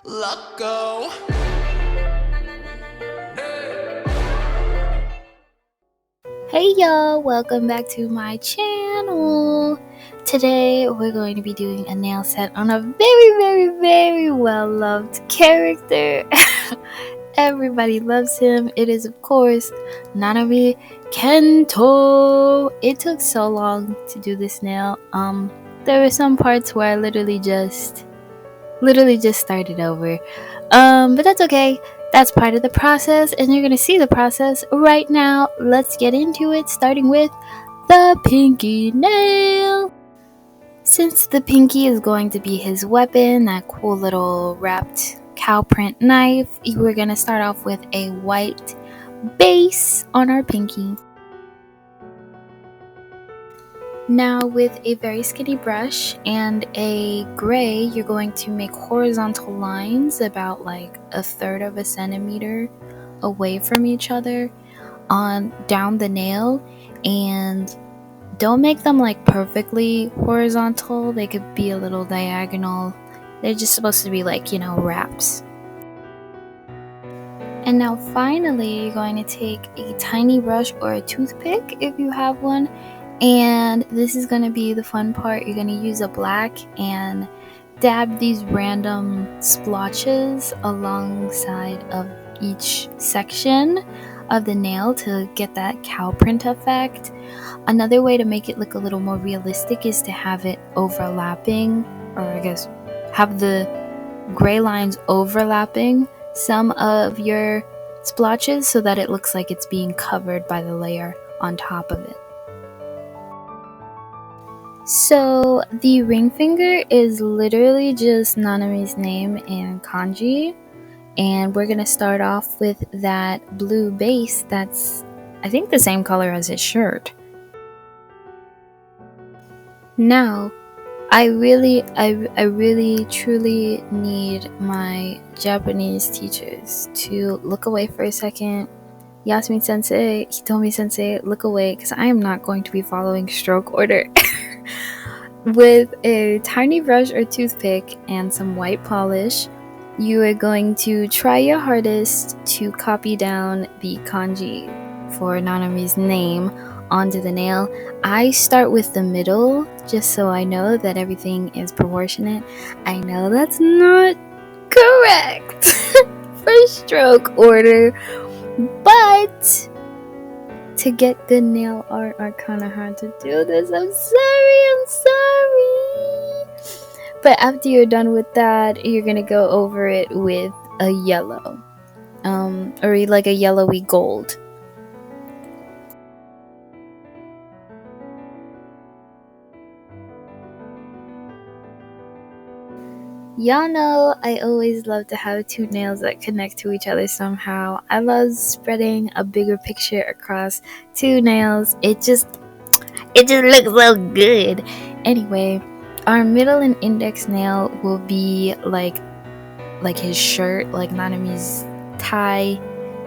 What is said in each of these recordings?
Let go. Hey y'all, welcome back to my channel. Today we're going to be doing a nail set on a very well loved character. Everybody loves him. It is of course Nanami Kento. It took so long to do this nail. There were some parts where I literally just started over. But that's okay. That's part of the process, and you're gonna see the process right now. Let's get into it, starting with the pinky nail. Since the pinky is going to be his weapon, that cool little wrapped cow print knife, we're gonna start off with a white base on our pinky. Now with a very skinny brush and a gray, you're going to make horizontal lines about like 1/3 of a centimeter away from each other on down the nail, and don't make them like perfectly horizontal. They could be a little diagonal. They're just supposed to be like, wraps. And now finally, you're going to take a tiny brush or a toothpick if you have one, and this is going to be the fun part. You're going to use a black and dab these random splotches alongside of each section of the nail to get that cow print effect. Another way to make it look a little more realistic is to have it overlapping, or I guess have the gray lines overlapping some of your splotches so that it looks like it's being covered by the layer on top of it. So the ring finger is literally just Nanami's name in kanji, and we're gonna start off with that blue base that's, I think, the same color as his shirt. Now I really truly need my Japanese teachers to look away for a second. Yasumi sensei, Hitomi sensei, look away, because I am not going to be following stroke order. With a tiny brush or toothpick and some white polish, you are going to try your hardest to copy down the kanji for Nanami's name onto the nail. I start with the middle just so I know that everything is proportionate. I know that's not correct for stroke order, but to get good nail art, I kind of had to do this. I'm sorry. But after you're done with that, you're gonna go over it with a yellow, or like a yellowy gold. Y'all know I always love to have two nails that connect to each other somehow. I love spreading a bigger picture across two nails. It just looks so good. Anyway, our middle and index nail will be like his shirt, like Nanami's tie,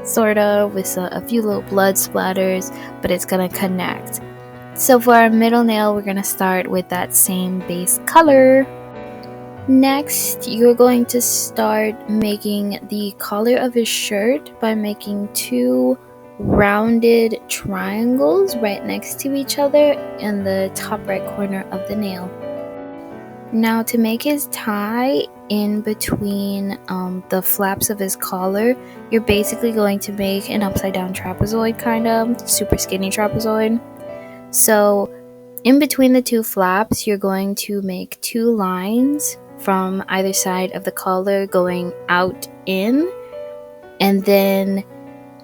sort of, with a few little blood splatters, but it's gonna connect. So for our middle nail, we're gonna start with that same base color. Next, you're going to start making the collar of his shirt by making two rounded triangles right next to each other in the top right corner of the nail. Now to make his tie in between the flaps of his collar, you're basically going to make an upside down trapezoid, kind of super skinny trapezoid. So in between the two flaps, you're going to make two lines from either side of the collar going out in, and then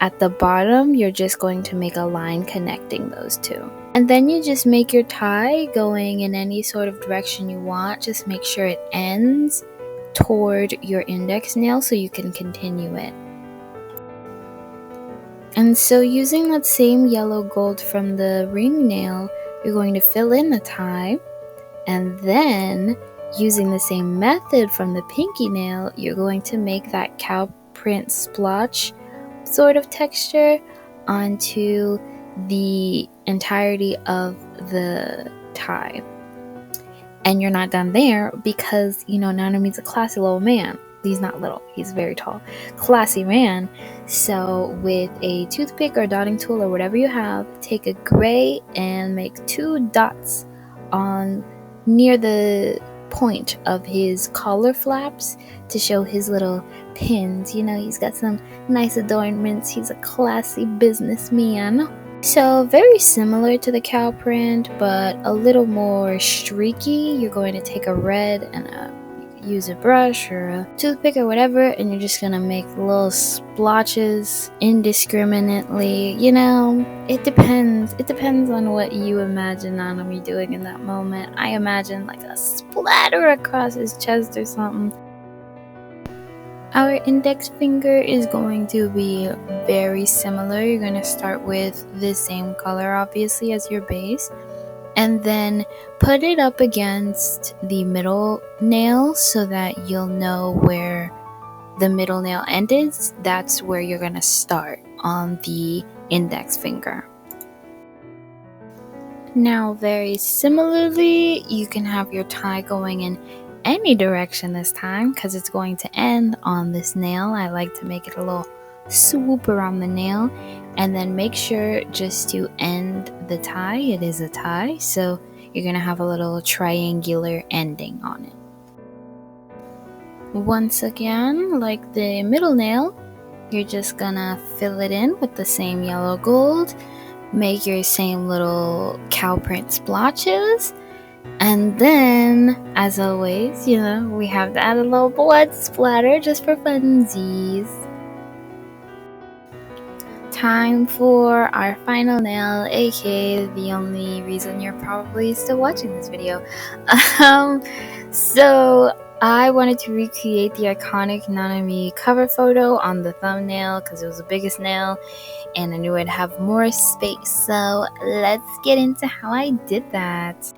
at the bottom you're just going to make a line connecting those two, and then you just make your tie going in any sort of direction you want. Just make sure it ends toward your index nail so you can continue it. And so using that same yellow gold from the ring nail, you're going to fill in the tie, and then using the same method from the pinky nail, you're going to make that cow print splotch sort of texture onto the entirety of the tie. And you're not done there, because Nanami's a classy little man. he's not little, he's very tall, classy man. So with a toothpick or dotting tool or whatever you have, take a gray and make 2 dots on near the point of his collar flaps to show his little pins. You know, he's got some nice adornments. He's a classy businessman. So very similar to the cow print, but a little more streaky. You're going to take a red and use a brush or a toothpick or whatever, and you're just gonna make little splotches indiscriminately. You know, it depends on what you imagine Nanami doing in that moment. I imagine like a splatter across his chest or something. Our index finger is going to be very similar. You're going to start with the same color, obviously, as your base, and then put it up against the middle nail so that you'll know where the middle nail ended. That's where you're going to start on the index finger. Now, very similarly, you can have your tie going in any direction this time because it's going to end on this nail. I like to make it a little swoop around the nail, and then make sure just to end the tie. It is a tie, so you're gonna have a little triangular ending on it. Once again, like the middle nail, you're just gonna fill it in with the same yellow gold, make your same little cow print splotches, and then, as always, you know, we have to add a little blood splatter just for funsies. Time for our final nail, aka the only reason you're probably still watching this video. So I wanted to recreate the iconic Nanami cover photo on the thumbnail because it was the biggest nail and I knew I'd have more space. So let's get into how I did that.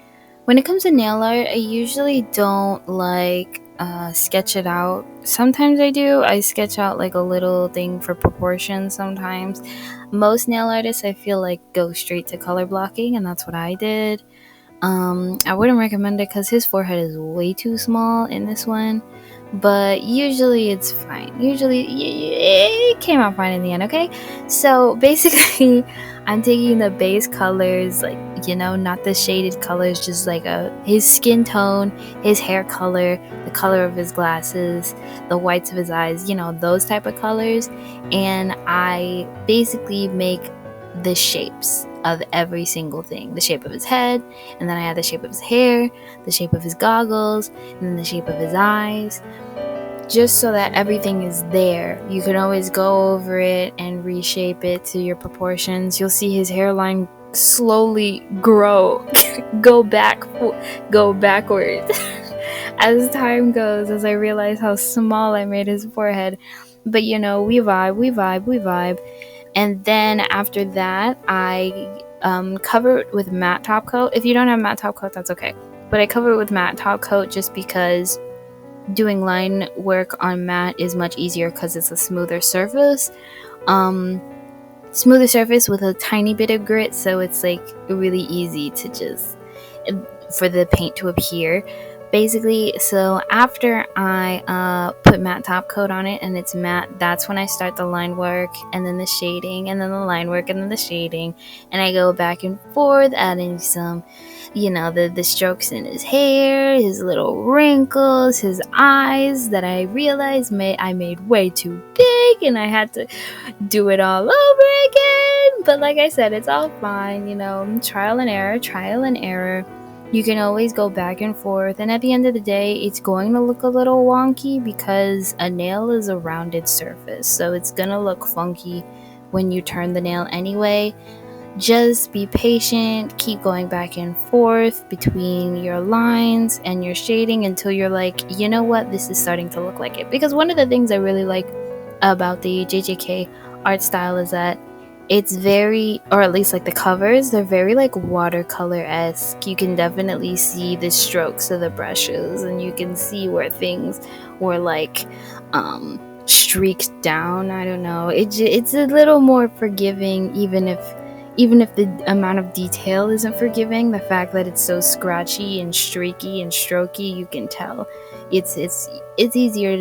When it comes to nail art, I usually don't like sketch it out. Sometimes I do. I sketch out like a little thing for proportions sometimes. Most nail artists, I feel like, go straight to color blocking, and that's what I did. I wouldn't recommend it because his forehead is way too small in this one, but usually it's fine. Usually it came out fine in the end, okay? So basically, I'm taking the base colors, like, you know, not the shaded colors, just like his skin tone, his hair color, the color of his glasses, the whites of his eyes, you know, those type of colors, and I basically make the shapes of every single thing. The shape of his head, and then I add the shape of his hair, the shape of his goggles, and then the shape of his eyes, just so that everything is there. You can always go over it and reshape it to your proportions. You'll see his hairline slowly grow, go backwards as time goes, as I realize how small I made his forehead. But you know, we vibe. And then after that, I cover it with matte top coat. If you don't have matte top coat, that's okay. But I cover it with matte top coat just because doing line work on matte is much easier because it's a smoother surface. Smoother surface with a tiny bit of grit, so it's like really easy to just for the paint to appear. Basically, so after I put matte top coat on it and it's matte, that's when I start the line work and then the shading and then the line work and then the shading, and I go back and forth adding some, you know, the strokes in his hair, his little wrinkles, his eyes that I realized I made way too big and I had to do it all over again. But like I said, it's all fine, you know, trial and error. You can always go back and forth, and at the end of the day, it's going to look a little wonky because a nail is a rounded surface, so it's gonna look funky when you turn the nail anyway. Just be patient, keep going back and forth between your lines and your shading until you're like, you know what, this is starting to look like it. Because one of the things I really like about the JJK art style is that it's very, or at least like the covers, they're very like watercolor-esque. You can definitely see the strokes of the brushes and you can see where things were like streaked down. I don't know, it's a little more forgiving, even if the amount of detail isn't forgiving. The fact that it's so scratchy and streaky and strokey, you can tell it's easier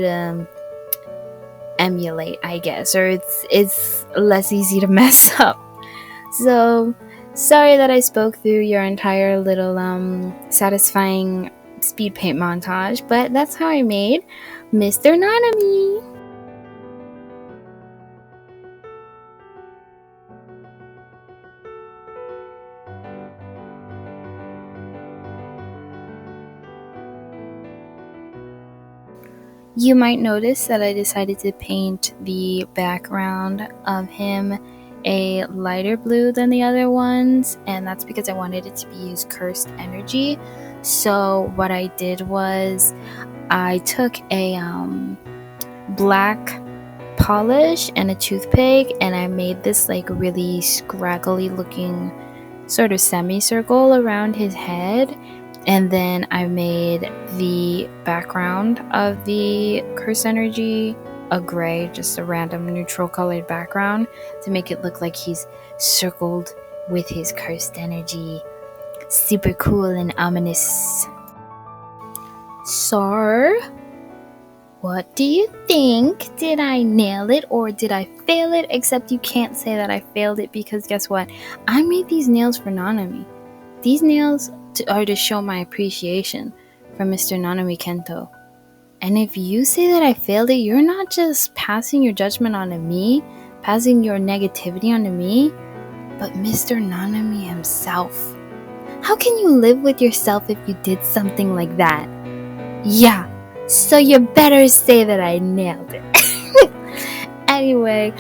emulate, I guess, or it's less easy to mess up. So sorry that I spoke through your entire little satisfying speed paint montage, but that's how I made Mr. Nanami. You might notice that I decided to paint the background of him a lighter blue than the other ones, and that's because I wanted it to be his cursed energy. So what I did was I took a black polish and a toothpick, and I made this like really scraggly looking sort of semicircle around his head. And then I made the background of the curse energy a gray, just a random neutral colored background to make it look like he's circled with his cursed energy. Super cool and ominous. So, what do you think? Did I nail it or did I fail it? Except you can't say that I failed it because guess what? I made these nails for Nanami. These nails are to show my appreciation for Mr. Nanami Kento. And if you say that I failed it, you're not just passing your judgment onto me, passing your negativity onto me, but Mr. Nanami himself. How can you live with yourself if you did something like that? Yeah, so you better say that I nailed it. Anyway,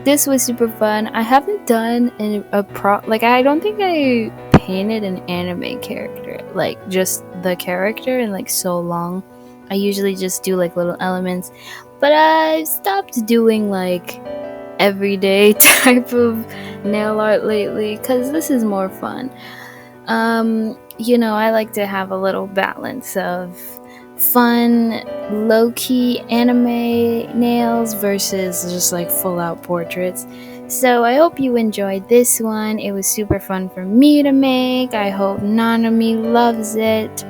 this was super fun. I haven't done I don't think I painted an anime character, like just the character, in like so long. I usually just do like little elements, but I've stopped doing like everyday type of nail art lately because this is more fun. I like to have a little balance of fun, low-key anime nails versus just like full-out portraits. So I hope you enjoyed this one. It was super fun for me to make. I hope Nanami loves it.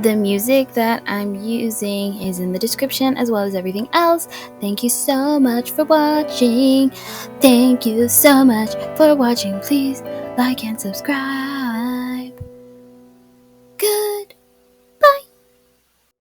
The music that I'm using is in the description as well as everything else. Thank you so much for watching. Thank you so much for watching. Please like and subscribe.